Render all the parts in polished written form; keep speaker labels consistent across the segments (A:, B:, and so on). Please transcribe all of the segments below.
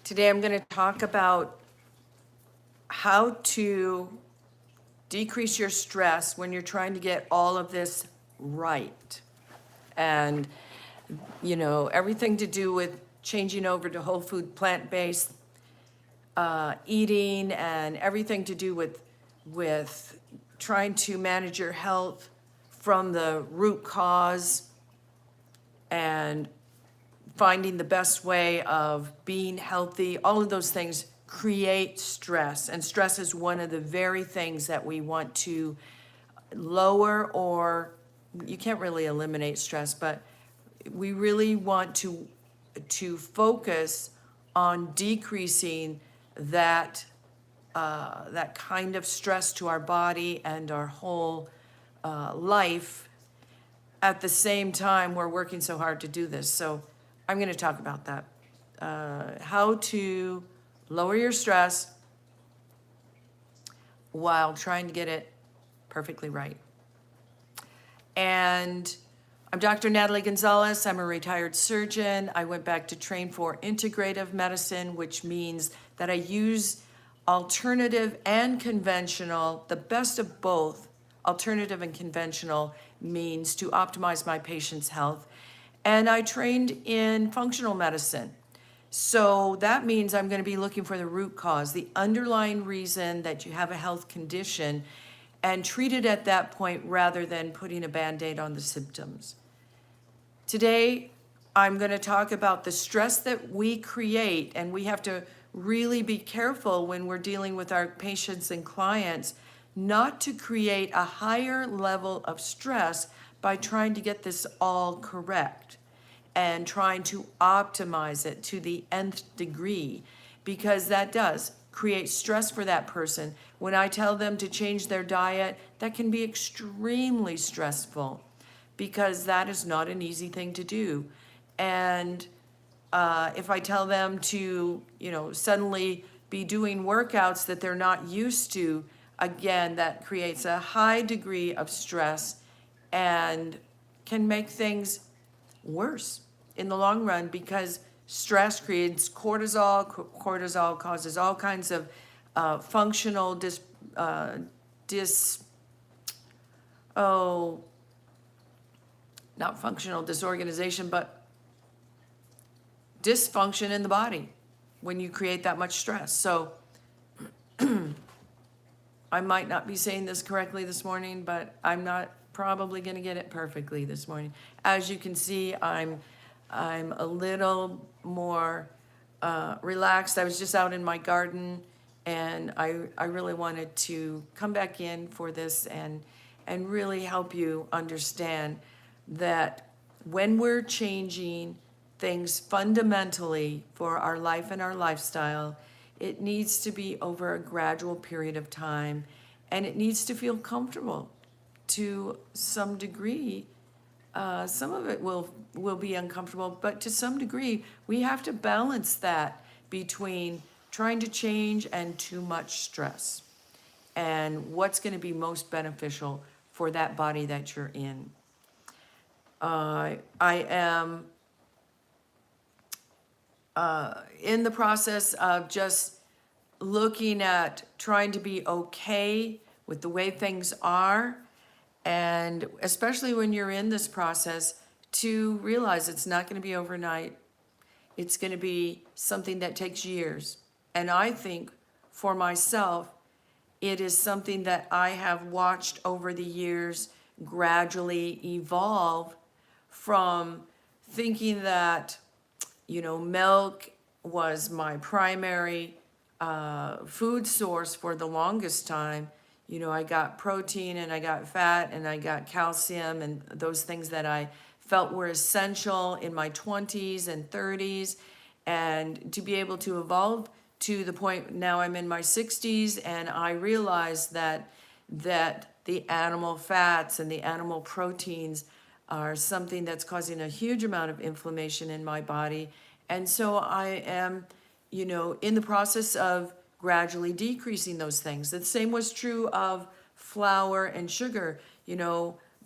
A: Today I'm going to talk about how to decrease your stress when you're trying to get all of this right. And, everything to do with changing over to whole food, plant-based eating, and everything to do with trying to manage your health from the root cause and finding the best way of being healthy. All of those things create stress, and stress is one of the very things that we want to lower, or you can't really eliminate stress, but we really want to focus on decreasing that that kind of stress to our body and our whole life. At the same time, we're working so hard to do this. So I'm going to talk about that. How to lower your stress while trying to get it perfectly right. And I'm Dr. Natalie Gonzalez. I'm a retired surgeon. I went back to train for integrative medicine, which means that I use alternative and conventional, the best of both, alternative and conventional means to optimize my patient's health. And I trained in functional medicine. So that means I'm going to be looking for the root cause, the underlying reason that you have a health condition, and treat it at that point rather than putting a Band-Aid on the symptoms. Today, I'm going to talk about the stress that we create, and we have to really be careful when we're dealing with our patients and clients not to create a higher level of stress by trying to get this all correct and trying to optimize it to the nth degree, because that does create stress for that person. When I tell them to change their diet, that can be extremely stressful because that is not an easy thing to do. And if I tell them to, suddenly be doing workouts that they're not used to, again, that creates a high degree of stress and can make things worse in the long run, because stress creates cortisol. Cortisol causes all kinds of functional not functional disorganization, but dysfunction in the body when you create that much stress. So I might not be saying this correctly this morning, but I'm not probably going to get it perfectly this morning. As you can see, I'm a little more relaxed. I was just out in my garden, and I really wanted to come back in for this and really help you understand that when we're changing things fundamentally for our life and our lifestyle, it needs to be over a gradual period of time, and it needs to feel comfortable to some degree. Some of it will be uncomfortable, but to some degree, we have to balance that between trying to change and too much stress, and what's going to be most beneficial for that body that you're in. I am in the process of just looking at trying to be okay with the way things are, and especially when you're in this process, to realize it's not going to be overnight. It's going to be something that takes years. And I think for myself, it is something that I have watched over the years gradually evolve from thinking that, milk was my primary food source for the longest time. I got protein and I got fat and I got calcium and those things that I felt were essential in my 20s and 30s. And to be able to evolve to the point now I'm in my 60s, and I realize that the animal fats and the animal proteins are something that's causing a huge amount of inflammation in my body. And so I am, in the process of gradually decreasing those things. The same was true of flour and sugar.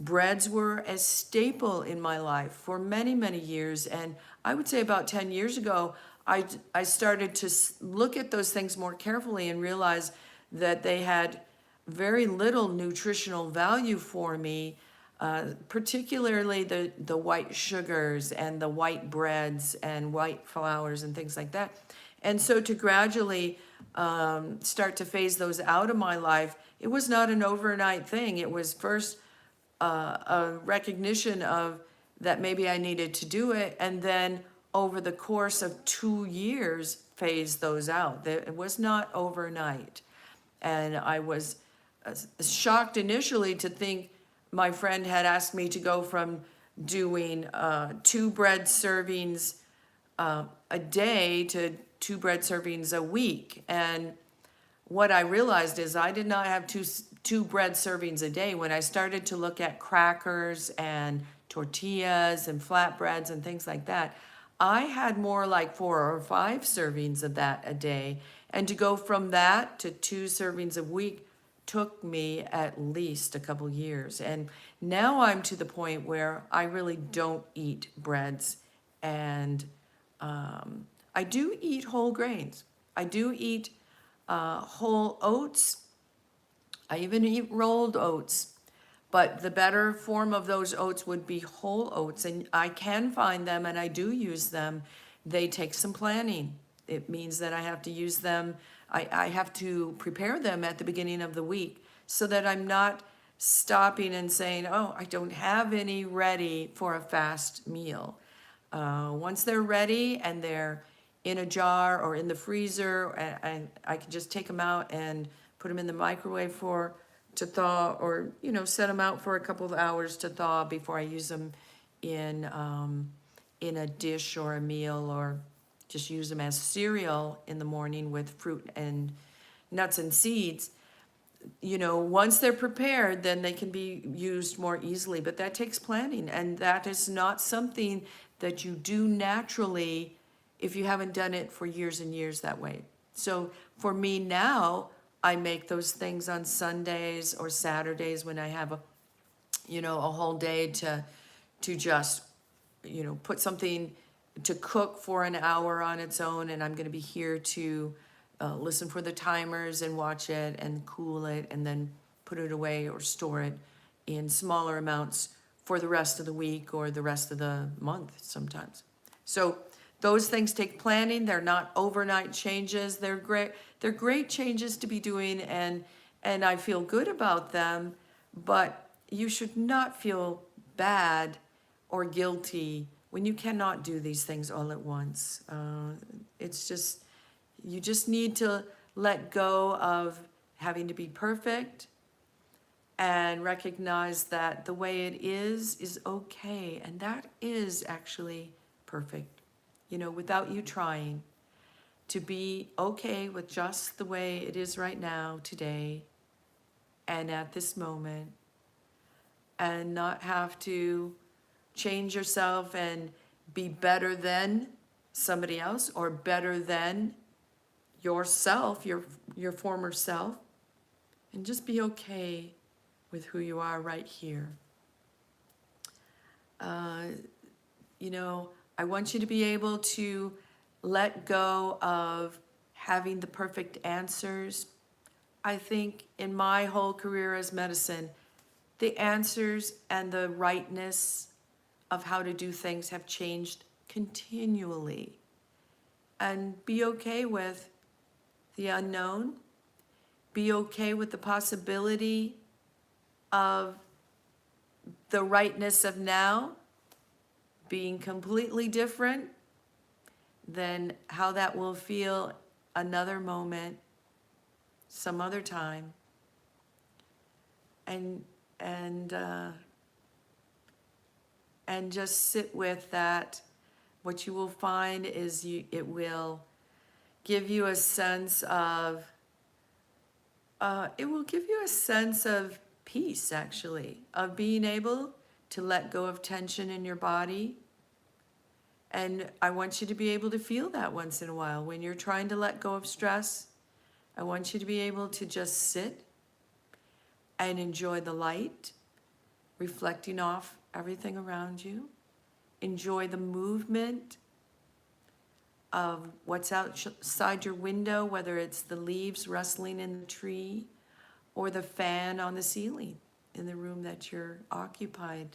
A: Breads were a staple in my life for many, many years. And I would say about 10 years ago, I started to look at those things more carefully and realize that they had very little nutritional value for me, particularly the white sugars and the white breads and white flours and things like that. And so to gradually start to phase those out of my life, it was not an overnight thing. It was first a recognition of that maybe I needed to do it, and then over the course of 2 years, phase those out. It was not overnight. And I was shocked initially to think my friend had asked me to go from doing 2 bread servings a day to 2 bread servings a week. And what I realized is I did not have two bread servings a day. When I started to look at crackers and tortillas and flatbreads and things like that, I had more like 4 or 5 servings of that a day. And to go from that to 2 servings a week took me at least a couple years. And now I'm to the point where I really don't eat breads. And I do eat whole grains. I do eat whole oats. I even eat rolled oats. But the better form of those oats would be whole oats, and I can find them and I do use them. They take some planning. It means that I have to use them, I have to prepare them at the beginning of the week so that I'm not stopping and saying, oh, I don't have any ready for a fast meal. Once they're ready and they're in a jar or in the freezer, and I can just take them out and put them in the microwave to thaw, or set them out for a couple of hours to thaw before I use them in a dish or a meal, or just use them as cereal in the morning with fruit and nuts and seeds. Once they're prepared, then they can be used more easily, but that takes planning, and that is not something that you do naturally if you haven't done it for years and years that way. So for me now, I make those things on Sundays or Saturdays when I have a whole day to just, put something to cook for an hour on its own, and I'm going to be here to listen for the timers and watch it and cool it and then put it away or store it in smaller amounts for the rest of the week or the rest of the month sometimes. So those things take planning. They're not overnight changes. They're great changes to be doing, and I feel good about them, but you should not feel bad or guilty when you cannot do these things all at once. It's just, you just need to let go of having to be perfect and recognize that the way it is okay, and that is actually perfect. Without you trying, to be okay with just the way it is right now, today, and at this moment, and not have to change yourself and be better than somebody else or better than yourself, your former self, and just be okay with who you are right here. I want you to be able to let go of having the perfect answers. I think in my whole career as medicine, the answers and the rightness of how to do things have changed continually. And be okay with the unknown. Be okay with the possibility of the rightness of now being completely different than how that will feel another moment, some other time. And just sit with that. What you will find is it will give you a sense of peace, actually, of being able to let go of tension in your body. And I want you to be able to feel that once in a while. When you're trying to let go of stress, I want you to be able to just sit and enjoy the light, reflecting off everything around you. Enjoy the movement of what's outside your window, whether it's the leaves rustling in the tree or the fan on the ceiling in the room that you're occupying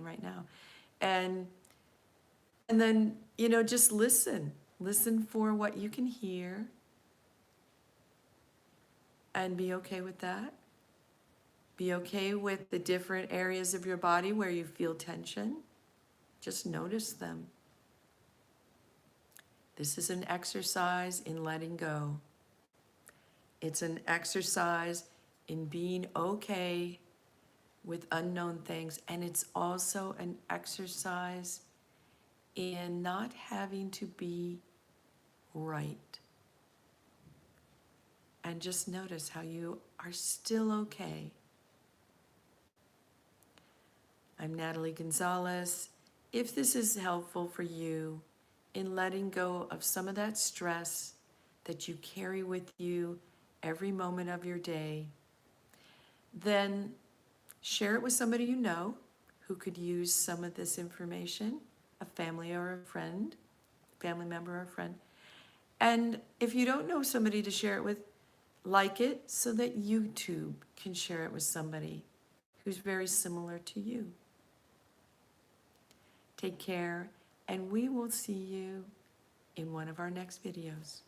A: right now. And then, just listen. Listen for what you can hear and be okay with that. Be okay with the different areas of your body where you feel tension. Just notice them. This is an exercise in letting go. It's an exercise in being okay with unknown things. And it's also an exercise in not having to be right. And just notice how you are still okay. I'm Natalie Gonzalez. If this is helpful for you in letting go of some of that stress that you carry with you every moment of your day, then share it with somebody you know who could use some of this information, a family or a friend, family member or a friend. And if you don't know somebody to share it with, like it so that YouTube can share it with somebody who's very similar to you. Take care, and we will see you in one of our next videos.